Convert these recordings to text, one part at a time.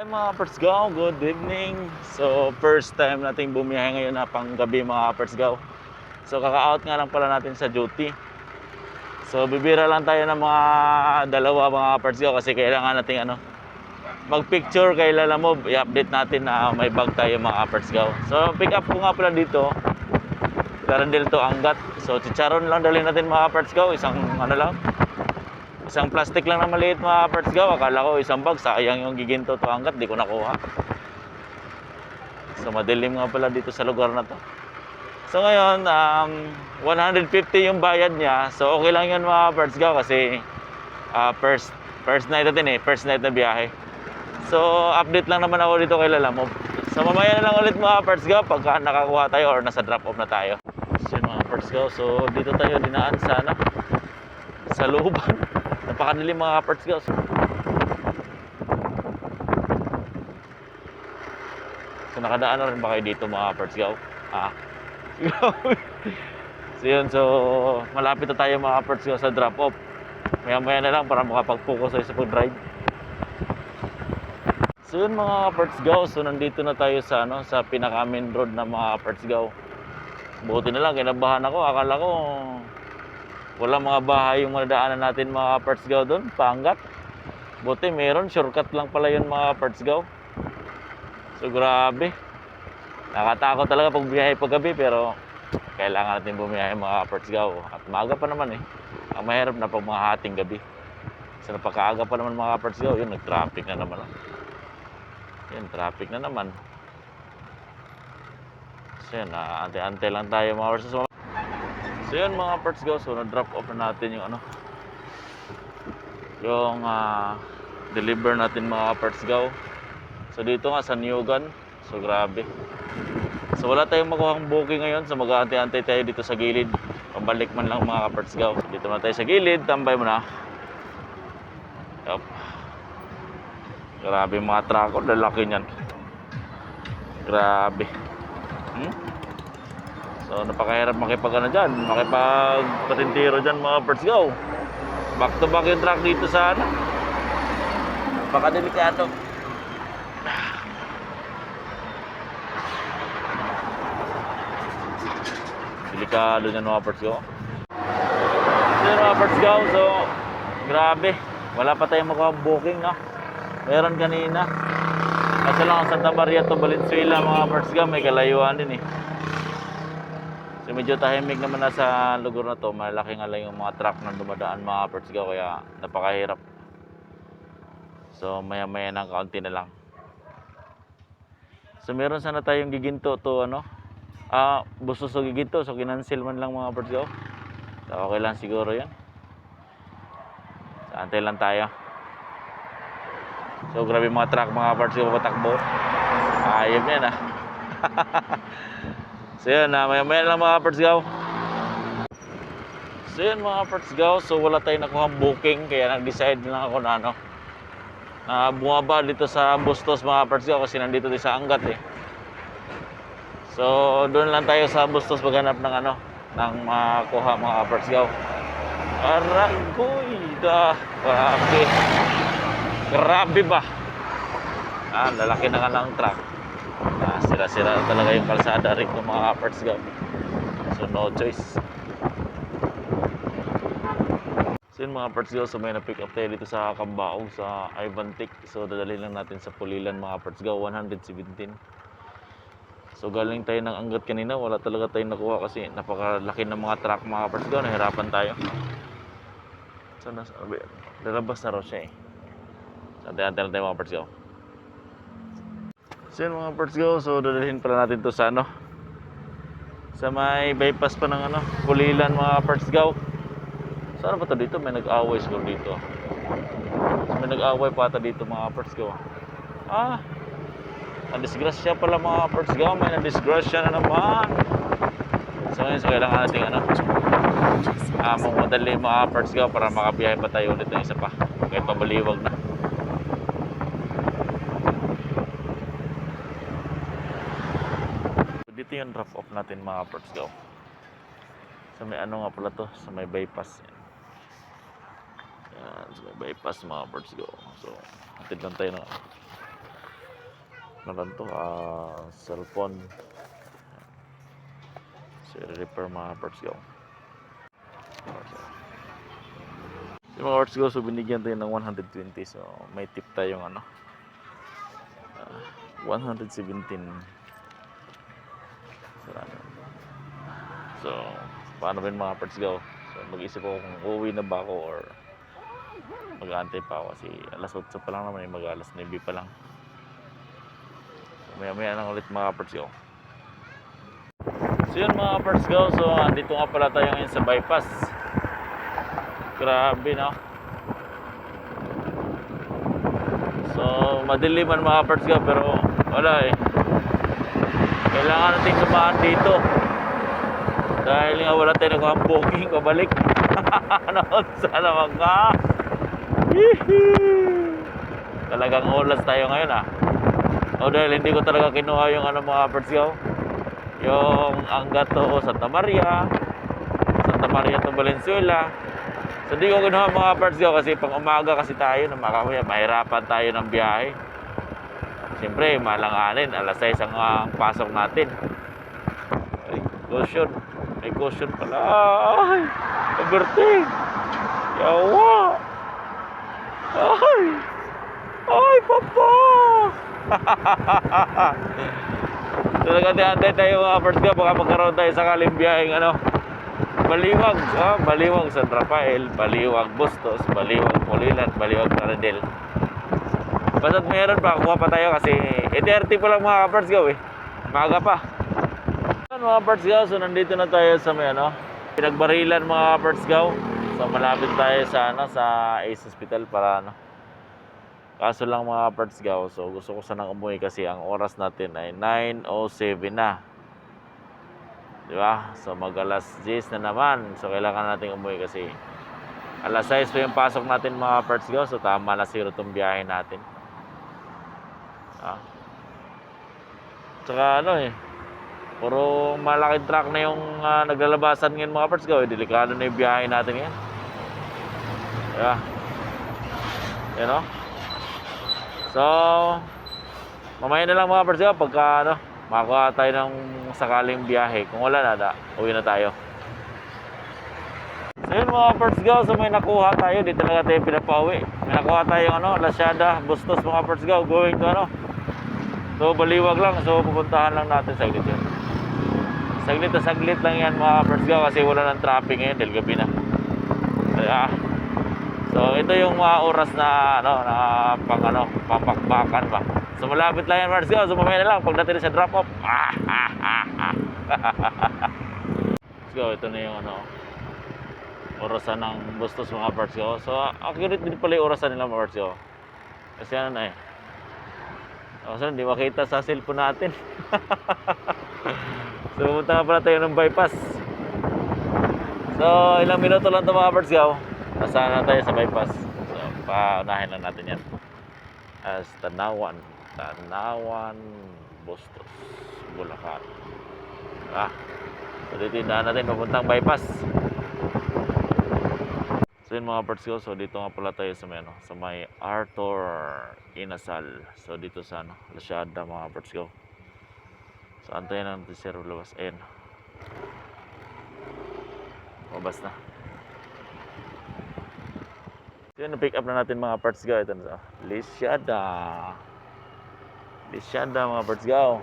Hi mga Persgaw, good evening. So first time nating bumiyahe ngayon na panggabi mga Persgaw. So kaka-out nga lang pala natin sa duty. So bibira lang tayo ng mga dalawa mga Persgaw kasi kailangan nating mag-picture kay Lalamove. I-update natin na may bag tayo mga Persgaw. So pick up ko nga pala dito. Garandil to Angat. So chicharon lang dalhin natin mga Persgaw, isang plastic lang na maliit mga Persgaw. Akala ko isang bag, sayang yung giginto to Angat, di ko nakuha. So madilim nga pala dito sa lugar na to. So ngayon, 150 yung bayad niya. So okay lang yun mga Persgaw kasi first night natin first night na biyahe. So update lang naman ako dito kay Lalamove. So mamaya na lang ulit mga Persgaw pagka nakakuha tayo or nasa drop off na tayo. So yun mga Persgaw, so dito tayo dinaan sa Luban. Napakadilim mga Persgaw. So nakadaan na rin ba kayo dito mga Persgaw? So yun, so malapit na tayo mga Persgaw sa drop off. Maya na lang para makapag-focus tayo sa pag-drive. So yun mga Persgaw, so nandito na tayo sa pinaka main road na mga Persgaw. Buti na lang, kinabahan ako. Akala ko wala mga bahay yung madaanan natin mga Persgaw doon, Pangat. Buti meron, shortcut lang pala yun mga Persgaw. So grabe. Nakatakot talaga pag biyahe paggabi pero kailangan natin bumiyahe mga Persgaw. At maaga pa naman Ang mahirap na pag mga hating gabi. So napakaaga pa naman mga Persgaw, yun nag-traffic na naman. Yun, traffic na naman. So yun, ante-ante lang tayo mga Persgaw. So yun mga Persgaw, so na-drop off na natin yung deliver natin mga Persgaw. So dito nga sa Newgan. So grabe. So wala tayong makuhang booking ngayon. So mag-aantay-antay tayo dito sa gilid. Pabalik man lang mga Persgaw. Dito na tayo sa gilid, tambay mo na. Yup. Grabe mga truck, lalaki niyan. Grabe. So napakahirap makipag makipag-patintiro dyan mga Persgaw. Back to back yung truck dito sa napakadelikado. Delikado yan mga Persgaw. So yun mga Persgaw, so grabe. Wala pa tayong booking Meron kanina. Kasi lang ang Santa Maria to Valenzuela mga Persgaw, may kalayuan din So medyo tahimik naman na sa lugar na to. Malaki nga lang yung mga truck na dumadaan mga Persgaw, kaya napakahirap. So maya-maya ng kaunti na lang. So meron sana tayong giginto to Bustos o giginto. So kinancel man lang mga Persgaw. So okay lang siguro yan. So antay lang tayo. So grabe mga truck mga Persgaw patakbo. Ayop yan So yun, maya-maya lang mga Persgaw. So yun mga Persgaw, so wala tayong nakuhang booking. Kaya nag-decide lang ako na bumaba dito sa Bustos mga Persgaw kasi nandito din sa Angat So doon lang tayo sa Bustos maghanap ng makuha mga Persgaw. Aragoy grabe. Grabe ba? Lalaki na nga lang truck. Sira-sira talaga yung kalsada rin ng mga Persgaw. So no choice. So yun mga Persgaw, so may na-pick up tayo dito sa Cambaog sa Ivantic. So dadalhin lang natin sa Pulilan mga Persgaw, 117. So galing tayo ng Angat kanina, wala talaga tayong nakuha kasi napakalaki ng mga truck mga Persgaw, nahirapan tayo. So lalabas na raw siya So antay-antay lang tayo mga Persgaw. So yun mga Persgaw, so dadalhin pala natin to sa sa may bypass pa ng Pulilan mga Persgaw. Saan ba ito dito? May nag-away siguro dito. So may nag-away pa ata dito mga Persgaw. Nadisgrasya pala mga Persgaw. May nadisgrasya na naman. So ngayon, so kailangan natin mamadali mga Persgaw para makabiyahe pa tayo ulit ng isa pa. Kahit pabaliwag na. Dito yung drop off natin mga Persgaw. So may nga pala to, sa may bypass. Yan, sa may bypass mga Persgaw. So hatid lang tayo Meron to, cellphone. So, repair mga parts go. Yung mga parts go, so binigyan tayo ng 120. So, may tip tayong 117. So, paano ba yung mga parts go? So, mag-isip ako kung uuwi na ba ako or mag-aantay pa ako kasi alas 8 pa lang naman, mag-alas 9 pa lang. So, maya-maya lang ulit mga parts go. So yun mga parts go, so andito nga pala tayo ngayon sa bypass. Grabe no. So madiliman mga parts go pero wala eh. Kailangan natin dumaan dito. Dahil nga wala tayo nagawang booking pabalik. Ano sana mga talagang ulas tayo ngayon O dahil hindi ko talaga kinuha yung mga parts go, yung Angato Santa Maria to Valenzuela. So di ko kinuha mga parts go kasi pang umaga kasi tayo na makamaya mahirapan tayo ng biyahe. Siyempre malanganin, alas 6 ang pasok natin. Ay, caution. May caution pala. Ay, overtake. Yawa. Ay, papa. So nagkatiantay tayo mga parts go, baka magkaroon tayo sakaling biyaheng Baliwag, Baliwag San Rafael, Baliwag Bustos, Baliwag Pulilan, Baliwag Taradel. Basta't meron pa, kuha pa tayo kasi 8:30 pa lang mga parts go maaga pa. Mga parts go, so nandito na tayo sa may Pinagbarilan mga parts go. So malapit tayo sa sa Ace Hospital para Kaso lang mga parts go, so gusto ko sanang umuwi kasi ang oras natin ay 9:07 na. Di ba? So mag-alas 10 na naman. So kailangan natin umuwi kasi alas 6 pa yung pasok natin mga parts go. So tama na 0 tong biyahe natin. Tsaka puro malaking truck na yung naglalabasan ngayon mga parts go. Delikado na yung biyahe natin ngayon. Diba? Yan So, mamaya na lang mga parts go pagka makakuha tayo ng sakaling biyahe. Kung wala na, uwi na tayo. So yun mga parts go, so may nakuha tayo. Dito na tayo pinapauwi. May nakuha tayong Lasiada, Bustos mga parts go. Going to So Baliwag lang. So pupuntahan lang natin saglit yun. Saglit lang yan mga parts go kasi wala ng traffic ngayon dahil gabi na. So ito yung mga oras na na papakbakan ba. So malapit lang yan parts go. So mamaya na lang pagdating sa drop off. Let's go, ito na yung orasan ng Bustos mga parts go. So accurate din pala yung orasan nila mga parts go. Kasi so hindi makita sa cellphone natin. So pumunta nga pala tayo ng bypass. So ilang minuto lang ito mga parts go. Nasaan na tayo sa bypass. So paunahin lang natin yan as Tanawan, Bustos, Bulacan. So titindahan natin papuntang bypass. So yun mga parts go, so dito nga pala tayo sa may Arthur Inasal. So dito sa Lasiada mga parts go. So antayin natin si Sir Labas. Ayan, mabas na. So yun, na-pick up na natin mga parts go. Ito na Lasiada mga parts go.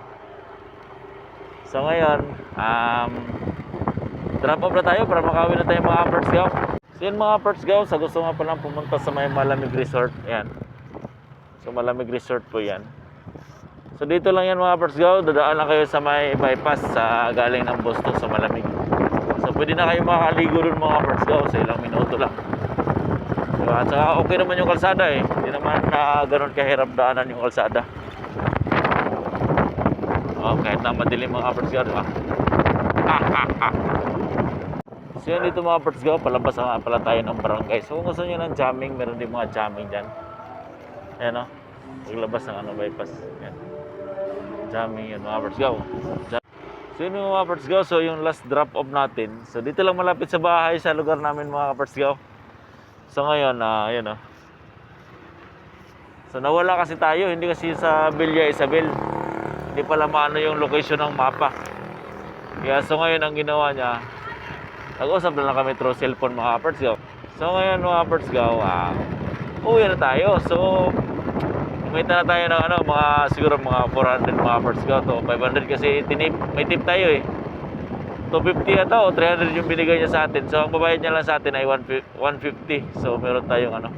So ngayon drop off na tayo para makauwi na tayo mga parts go. So yun mga parts go, sa gusto nga palang pumunta sa may Malamig Resort. Ayan, so Malamig Resort po yan. So dito lang yan mga parts go. Dadaan lang kayo sa may bypass sa galing ng Bustos sa Malamig. So pwede na kayo makaligo dun mga parts go sa ilang minuto lang. Diba? At saka okay naman yung kalsada hindi naman ganun kahirap daanan yung kalsada. Kahit na madilim mga parts go, diba? So yun dito mga parts go, palabas nga pala tayo ng barangay. So kung gusto nyo ng jamming, meron din mga jamming dyan. Ayan paglabas ng bypass. Ayan, jamming yun mga parts go. So yun mga parts go, so yung last drop off natin. So dito lang malapit sa bahay, sa lugar namin mga parts go. So ngayon, yun So nawala kasi tayo, hindi kasi sa Villa Isabel. Hindi pala maano yung location ng mapa. Kaya so ngayon ang ginawa niya, nag-usap na lang kami through cellphone mga Perts Go. So ngayon mga Perts Go, uwi na tayo. So kumita na tayo ng ano, mga siguro mga 400 mga Perts Go to 500 kasi tinip, may tip tayo eh. 250 ata o 300 yung binigay niya sa atin. So ang babayad niya lang sa atin ay 150. So meron tayong ano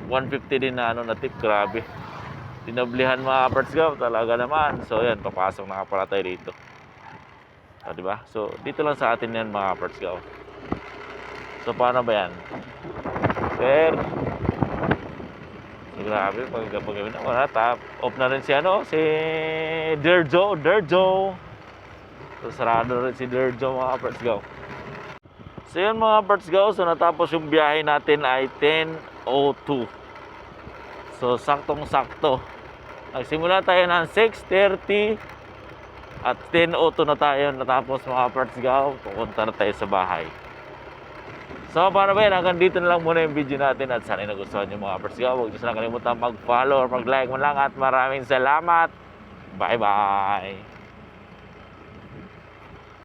150 din na ano na tip. Grabe. Dinoblihan mga Perts Go talaga naman. So yan, papasok na pala tayo dito. So, diba? So dito lang sa atin yan mga Perts Go. So paano ba yan? Sir. So, grabe pag na wala tap. Off na rin si ano, si Derjo. So sarado rin si Derjo mga Perts Go. So yun mga Perts Go, so natapos yung biyahe natin ay 10:02. So saktong-sakto. Nagsimula tayo ng 6:30 at 10:02 na tayo natapos mga Perts Go. Pupunta na tayo sa bahay. So para ba yan, hanggang dito na lang muna yung video natin at sana nagustuhan nyo mga Perts Go. Huwag nyo sana kalimutan mag-follow or mag-like mo lang at maraming salamat. Bye bye.